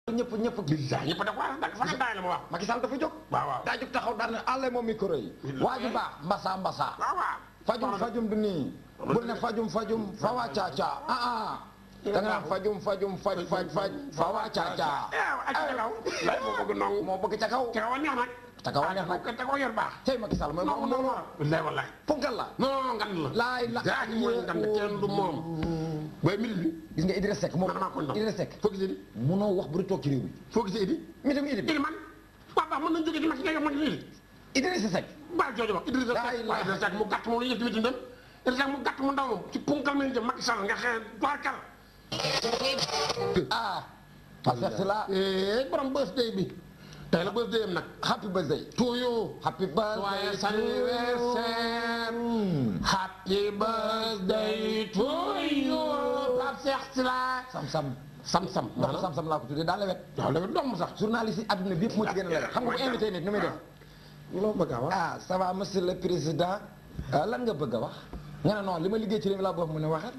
ñëpp billahi ñëpp da ko wax fa nga daay la ma wax Macky Sall dafa jóg waaw daa jóg taxaw daan ne àlle moom micro yi waa ju baax mbasa fajum du nii bul ne fajum fa waa caaca da nga naan faj fa waa caaca moo bëgg ca kaw a neex nag ca kaw a neex nag ca kaw yor baax tey Macky Sall mooy moom loolu wallahi wallahi punkal la non ngan la laay la mooy ngan kenn du moom bay mil bi gis nga Idrissa Seck moom Idrissa Seck foo gisee di munoo wax bu di toog ci réew mi foo gisee Idi mi tam Idi man waaw baax mën nañ jógee ci Macky nga mag Idi Idrissa Seck baa jooju wax Idrissa Seck mu gàtt moom la ñëf tamit dem Idrissa Seck mu gàtt mu ndaw moom ci punkal mi jëm Macky Sall nga xëy barkal parce que là borom birthday bi tey la birthday am nag happy birthday to you happy birthday joyeux anniversaire happy birthday to you Pape Cheikh Sylla sam laa ko tuddee daa lewet waaw lewet doomu sax journaliste yi adduna bi yëpp moo ci gën a lewet xam nga bu invité nit nu muy def loo bëgg a wax ça va monsieur le président lan nga bëgg a wax nga ne non li ma liggéey ci réew mi laa bëgg mu ne waxat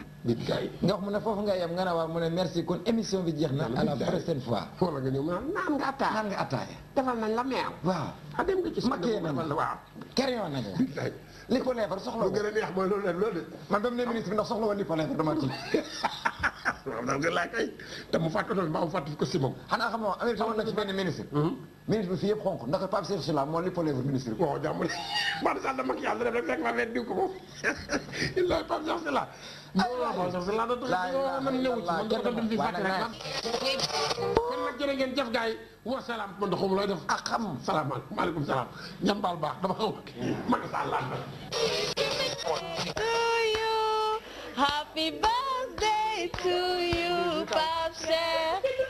nga wax mu ne foofu nga yem nga ne waaw mu ne merci kon émission bi jeex na à la prochaine fois wala nga ñëw mu naan nga attaaya defal nañ la meew waaw dem nga ci makkee nañ waaw kerion nañ li ko leefar soxla lu gën a neex mooy loolu de man ba mu ne ministre bi ndax soxla woon li ko leefar dama ci waaw daal nga laaj kay te mu fàtte mu fàtte ko si moom xanaa xam nga Amérique xamoon na ci benn ministre ministre bi fii yëpp xonk ndax Pape Cheikh Sylla moo li ko leefar ministre bi waaw jàmm Macky Sall def rek fekk ma leen diw ko moom il a Pape Cheikh Sylla kon nag jërë ngeen jëf gaay wa salaam man doxum looy def ak xam salaamaaleykum maaleykum salaam ñam baal baax dama xam Macky Sall laa Happy birthday to you, Pape Cheikh.